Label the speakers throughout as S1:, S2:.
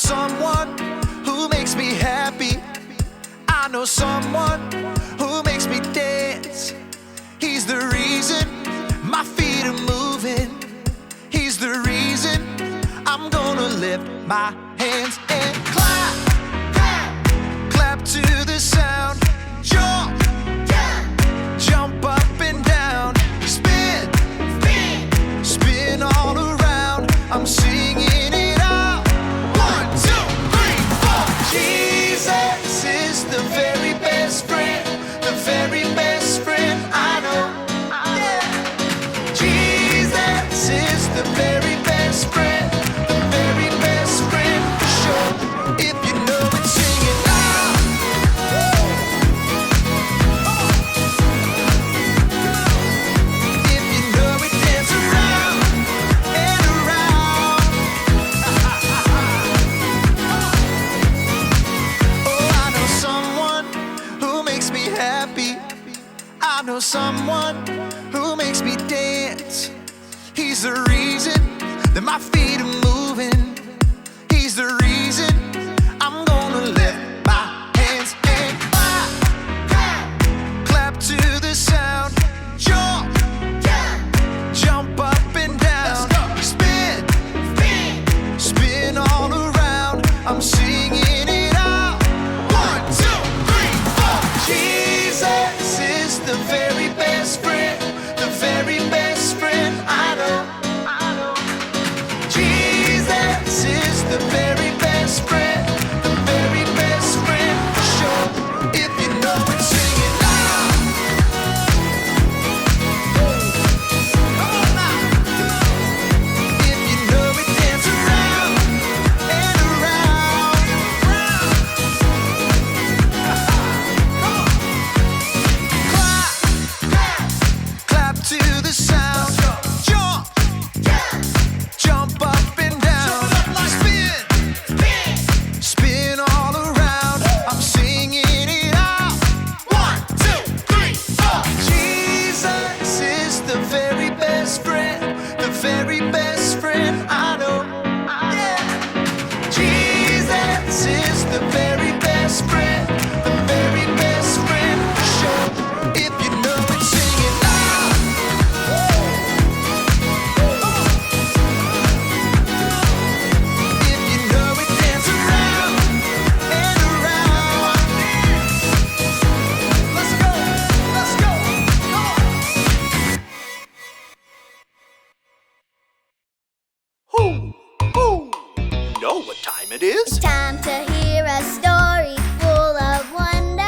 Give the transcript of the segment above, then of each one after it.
S1: someone who makes me happy. I know someone who makes me dance. He's the reason my feet are moving. He's the reason I'm gonna lift my hands and clap, clap, clap to the sound. Jump, jump up and down. Spin, spin, spin all around. I'm singing it out. 1, 2, 3, 4. Jesus is the very best friend, the very best friend I know. Yeah. Jesus is the very best friend, the very best friend for sure. If you know it, sing it loud. If you know it, dance around and around. Oh, I know someone who makes me happy. I know someone who makes me dance. He's the reason that my feet are moving. He's the reason I'm gonna lift my hands and clap, clap, clap to the sound. Jump, jump up and down. Spin, spin, spin all around. I'm singing it out. 1, 2, 3, 4. Jesus is the very best friend, the very best friend I know. Jesus is the very best friend, the very best friend for sure. If you know it, sing it loud. Come on now. If you know it, dance around and around. Come on. Clap, clap, clap to the sound. Jump, jump up and down. Spin, spin all around. I'm singing it out. 1, 2, 3, 4. Jesus is the very best friend, the very best friend I know. Yeah. Jesus is the very best friend, the very best friend for sure. If you know it, sing it loud. If you know it, dance around and around. Let's go, let's go. Come on. Who know what time it is?
S2: Time to hear a story full of wonder.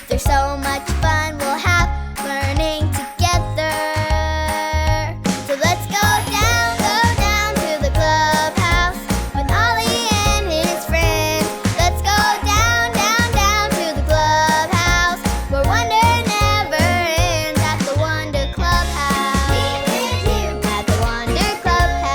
S2: There's so much fun we'll have learning together. So let's go down to the clubhouse with Ollie and his friends. Let's go down to the clubhouse where wonder never ends at the Wonder Clubhouse. At the Wonder Clubhouse.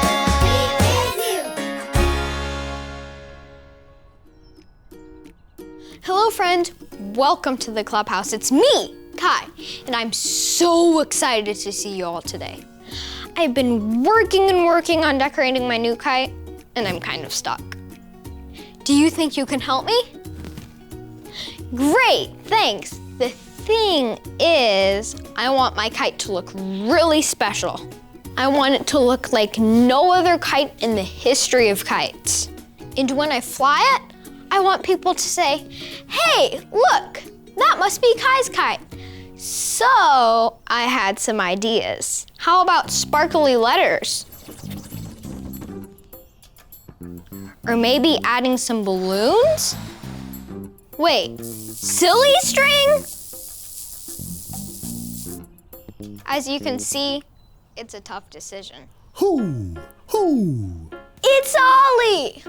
S3: Hello, friend. Welcome to the clubhouse. It's me, Kai, and I'm so excited to see you all today. I've been working on decorating my new kite, and I'm kind of stuck. Do you think you can help me? Great, thanks. The thing is, I want my kite to look really special. I want it to look like no other kite in the history of kites. And when I fly it, I want people to say, hey, look, that must be Kai's kite. So I had some ideas. How about sparkly letters? Or maybe adding some balloons? Wait, silly string? As you can see, it's a tough decision.
S4: Who?
S3: It's Ollie!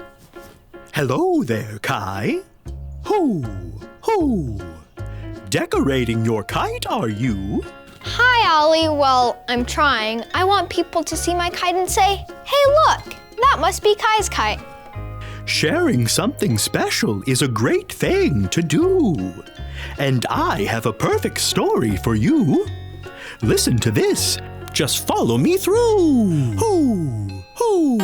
S4: Hello there, Kai. Who? Decorating your kite, are you?
S3: Hi, Ollie. Well, I'm trying. I want people to see my kite and say, hey, look, that must be Kai's kite.
S4: Sharing something special is a great thing to do. And I have a perfect story for you. Listen to this. Just follow me through. Hoo, hoo.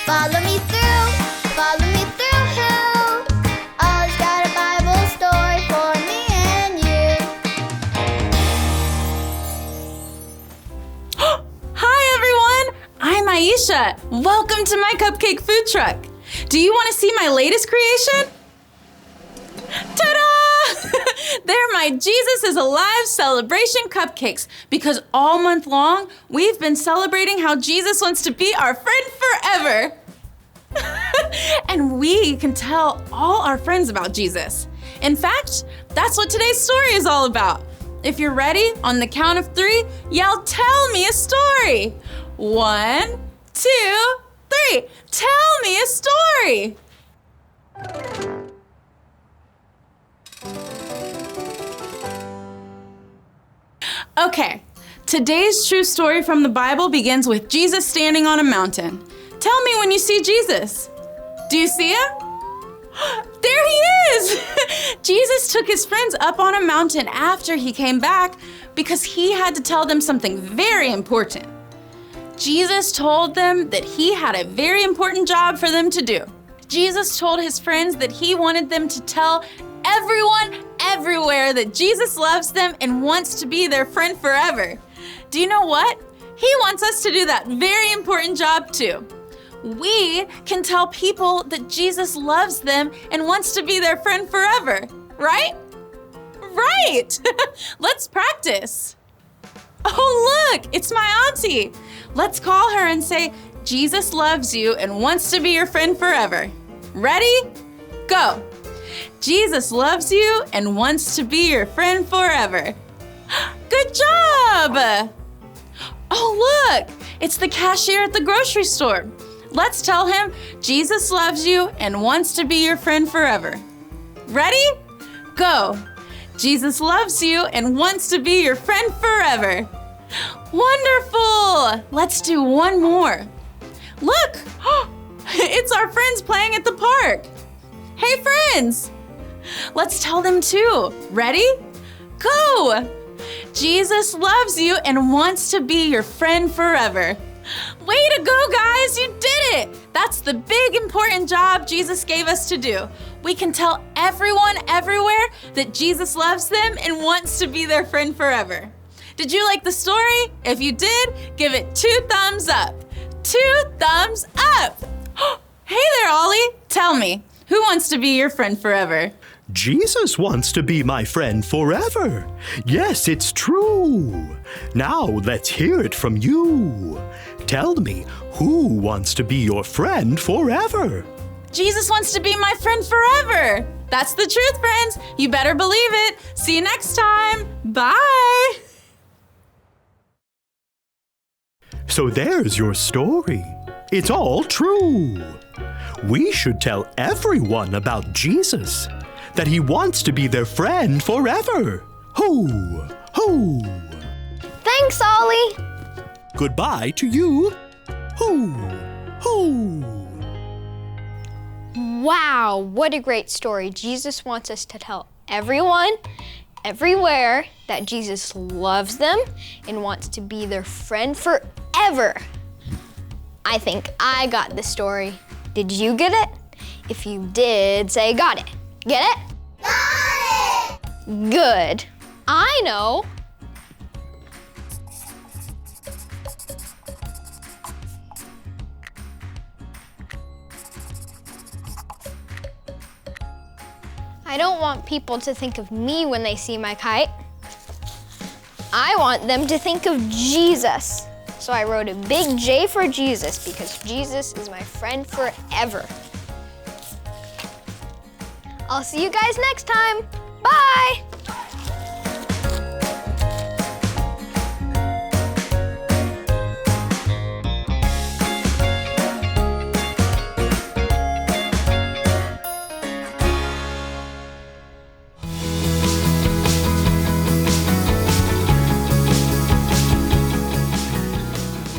S2: Follow me through, follow me through who? Ollie's got a Bible story for me and you.
S5: Hi everyone, I'm Aisha. Welcome to my cupcake food truck. Do you want to see my latest creation? Ta-da! They're my Jesus is Alive celebration cupcakes because all month long we've been celebrating how Jesus wants to be our friend forever. And we can tell all our friends about Jesus. In fact, that's what today's story is all about. If you're ready, on the count of 3, yell, "Tell me a story." 1, 2, 3. Tell me a story. Okay, today's true story from the Bible begins with Jesus standing on a mountain. Tell me when you see Jesus. Do you see him? There he is! Jesus took his friends up on a mountain after he came back because he had to tell them something very important. Jesus told them that he had a very important job for them to do. Jesus told his friends that he wanted them to tell everyone everywhere that Jesus loves them and wants to be their friend forever. Do you know what? He wants us to do that very important job too. We can tell people that Jesus loves them and wants to be their friend forever, right? Right! Let's practice. Oh, look, it's my auntie. Let's call her and say, Jesus loves you and wants to be your friend forever. Ready? Go. Jesus loves you and wants to be your friend forever. Good job! Oh, look, it's the cashier at the grocery store. Let's tell him Jesus loves you and wants to be your friend forever. Ready? Go. Jesus loves you and wants to be your friend forever. Wonderful! Let's do one more. Look, it's our friends playing at the park. Hey, friends! Let's tell them too. Ready? Go! Jesus loves you and wants to be your friend forever. Way to go, guys! You did it! That's the big, important job Jesus gave us to do. We can tell everyone everywhere that Jesus loves them and wants to be their friend forever. Did you like the story? If you did, give it 2 thumbs up. 2 thumbs up! Hey there, Ollie. Tell me, who wants to be your friend forever?
S4: Jesus wants to be my friend forever. Yes, it's true. Now let's hear it from you. Tell me, who wants to be your friend forever?
S5: Jesus wants to be my friend forever. That's the truth, friends. You better believe it. See you next time. Bye.
S4: So there's your story. It's all true. We should tell everyone about Jesus, that he wants to be their friend forever. Hoo, hoo.
S3: Thanks, Ollie.
S4: Goodbye to you. Hoo, hoo.
S3: Wow, what a great story. Jesus wants us to tell everyone, everywhere, that Jesus loves them and wants to be their friend forever. I think I got the story. Did you get it? If you did, say got it. Get it?
S2: Got it!
S3: Good. I know. I don't want people to think of me when they see my kite. I want them to think of Jesus. So I wrote a big J for Jesus because Jesus is my friend forever. I'll see you guys next time. Bye!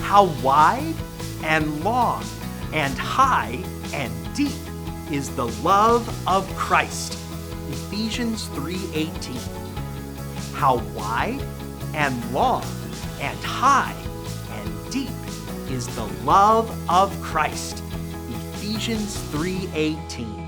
S6: How wide and long and high and deep is the love of Christ. Ephesians 3:18. How wide and long and high and deep is the love of Christ. Ephesians 3:18.